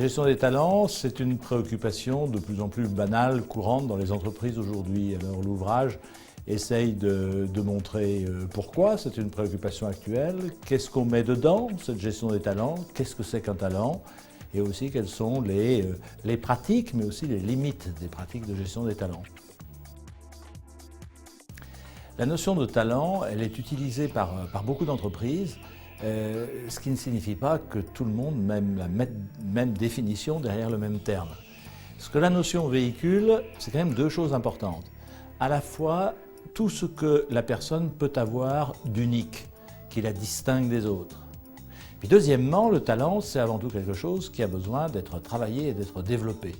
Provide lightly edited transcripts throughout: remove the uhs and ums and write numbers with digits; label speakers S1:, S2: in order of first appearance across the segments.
S1: gestion des talents, c'est une préoccupation de plus en plus banale, courante dans les entreprises aujourd'hui. Alors l'ouvrage essaye de montrer pourquoi c'est une préoccupation actuelle, qu'est-ce qu'on met dedans, cette gestion des talents, qu'est-ce que c'est qu'un talent, et aussi quelles sont les pratiques, mais aussi les limites des pratiques de gestion des talents. La notion de talent, elle est utilisée par beaucoup d'entreprises, ce qui ne signifie pas que tout le monde mette la même définition derrière le même terme. Ce que la notion véhicule, c'est quand même deux choses importantes. À la fois, tout ce que la personne peut avoir d'unique, qui la distingue des autres. Puis deuxièmement, le talent, c'est avant tout quelque chose qui a besoin d'être travaillé et d'être développé.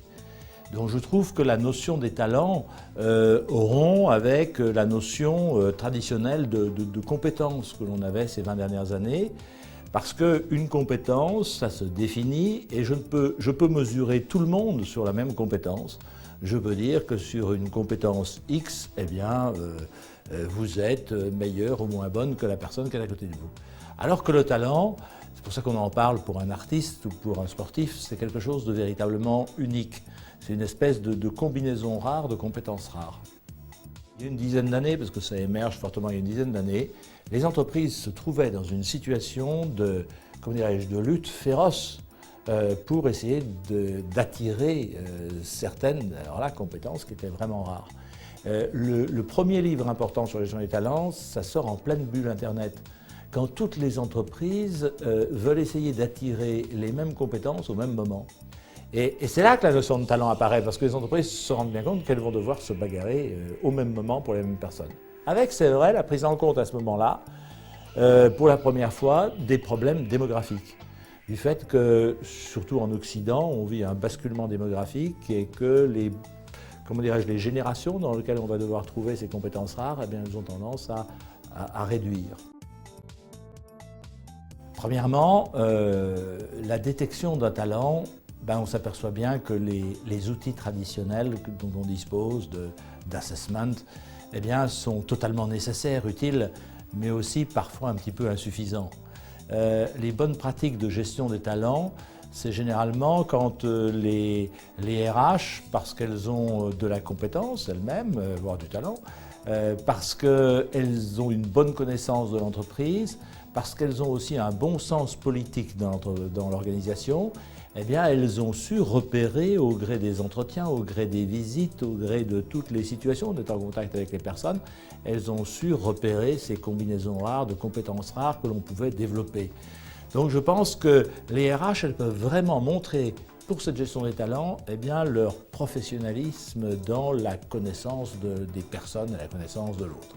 S1: Donc je trouve que la notion des talents rompt avec la notion traditionnelle de compétence que l'on avait ces 20 dernières années, parce qu'une compétence, ça se définit et je peux mesurer tout le monde sur la même compétence. Je peux dire que sur une compétence X, eh bien, vous êtes meilleur ou moins bonne que la personne qui est à côté de vous. Alors que le talent, c'est pour ça qu'on en parle pour un artiste ou pour un sportif, c'est quelque chose de véritablement unique. C'est une espèce de combinaison rare de compétences rares. Il y a une dizaine d'années, parce que ça émerge fortement il y a une dizaine d'années, les entreprises se trouvaient dans une situation de lutte féroce pour essayer d'attirer certaines compétences qui étaient vraiment rares. Le premier livre important sur la gestion des talents, ça sort en pleine bulle Internet. Quand toutes les entreprises veulent essayer d'attirer les mêmes compétences au même moment. Et c'est là que la notion de talent apparaît, parce que les entreprises se rendent bien compte qu'elles vont devoir se bagarrer au même moment pour les mêmes personnes. Avec, c'est vrai, la prise en compte à ce moment-là, pour la première fois, des problèmes démographiques. Du fait que, surtout en Occident, on vit un basculement démographique et que les générations dans lesquelles on va devoir trouver ces compétences rares, eh bien, elles ont tendance à réduire. Premièrement, la détection d'un talent, on s'aperçoit bien que les outils traditionnels dont on dispose d'assessment eh bien, sont totalement nécessaires, utiles, mais aussi parfois un petit peu insuffisants. Les bonnes pratiques de gestion des talents, c'est généralement quand les RH, parce qu'elles ont de la compétence elles-mêmes, voire du talent, parce qu'elles ont une bonne connaissance de l'entreprise, parce qu'elles ont aussi un bon sens politique dans l'organisation, eh bien, elles ont su repérer au gré des entretiens, au gré des visites, au gré de toutes les situations, on est en contact avec les personnes, elles ont su repérer ces combinaisons rares, de compétences rares que l'on pouvait développer. Donc je pense que les RH, elles peuvent vraiment montrer, pour cette gestion des talents, eh bien, leur professionnalisme dans la connaissance des personnes et la connaissance de l'autre.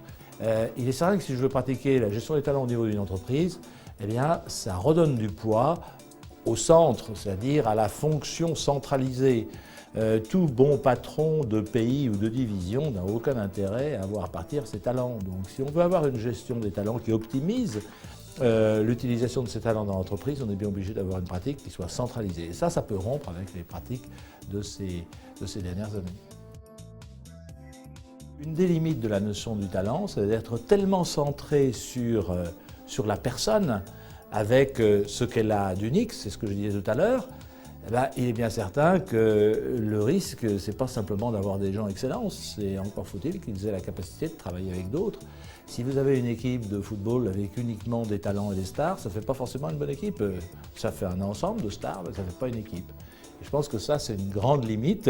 S1: Il est certain que si je veux pratiquer la gestion des talents au niveau d'une entreprise, eh bien, ça redonne du poids au centre, c'est-à-dire à la fonction centralisée. Tout bon patron de pays ou de division n'a aucun intérêt à voir partir ses talents. Donc si on veut avoir une gestion des talents qui optimise l'utilisation de ces talents dans l'entreprise, on est bien obligé d'avoir une pratique qui soit centralisée. Et ça peut rompre avec les pratiques de ces dernières années. Une des limites de la notion du talent, c'est d'être tellement centré sur la personne, avec ce qu'elle a d'unique, c'est ce que je disais tout à l'heure, il est bien certain que le risque, c'est pas simplement d'avoir des gens excellents, c'est encore faut-il qu'ils aient la capacité de travailler avec d'autres. Si vous avez une équipe de football avec uniquement des talents et des stars, ça ne fait pas forcément une bonne équipe. Ça fait un ensemble de stars, mais ça ne fait pas une équipe. Et je pense que ça, c'est une grande limite.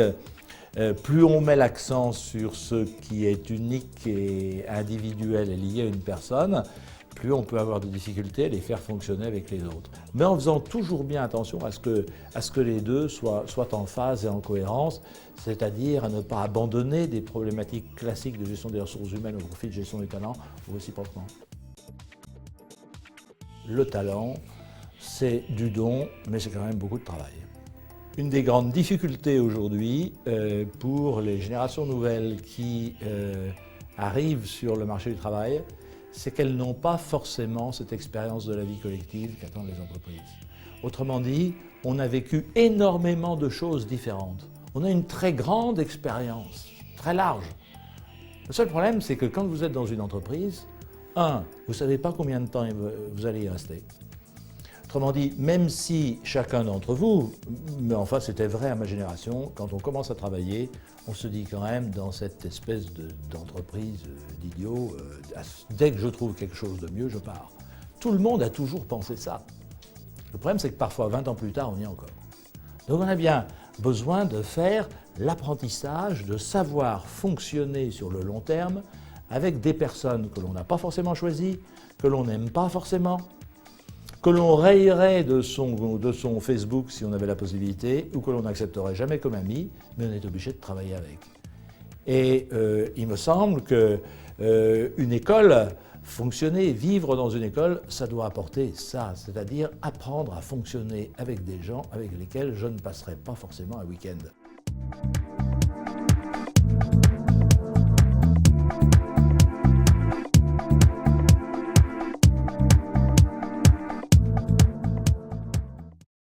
S1: Plus on met l'accent sur ce qui est unique et individuel et lié à une personne, plus on peut avoir de difficultés à les faire fonctionner avec les autres. Mais en faisant toujours bien attention à ce que les deux soient en phase et en cohérence, c'est-à-dire à ne pas abandonner des problématiques classiques de gestion des ressources humaines au profit de gestion des talents, ou réciproquement. Le talent, c'est du don, mais c'est quand même beaucoup de travail. Une des grandes difficultés aujourd'hui pour les générations nouvelles qui arrivent sur le marché du travail, c'est qu'elles n'ont pas forcément cette expérience de la vie collective qu'attendent les entreprises. Autrement dit, on a vécu énormément de choses différentes. On a une très grande expérience, très large. Le seul problème, c'est que quand vous êtes dans une entreprise, vous ne savez pas combien de temps vous allez y rester. Autrement dit, même si chacun d'entre vous, mais enfin c'était vrai à ma génération, quand on commence à travailler, on se dit quand même dans cette espèce d'entreprise d'idiot, dès que je trouve quelque chose de mieux, je pars. Tout le monde a toujours pensé ça. Le problème, c'est que parfois, 20 ans plus tard, on y est encore. Donc on a bien besoin de faire l'apprentissage, de savoir fonctionner sur le long terme avec des personnes que l'on n'a pas forcément choisies, que l'on n'aime pas forcément, que l'on rayerait de son Facebook si on avait la possibilité, ou que l'on n'accepterait jamais comme ami, mais on est obligé de travailler avec. Et il me semble qu'une école, fonctionner, vivre dans une école, ça doit apporter ça, c'est-à-dire apprendre à fonctionner avec des gens avec lesquels je ne passerai pas forcément un week-end.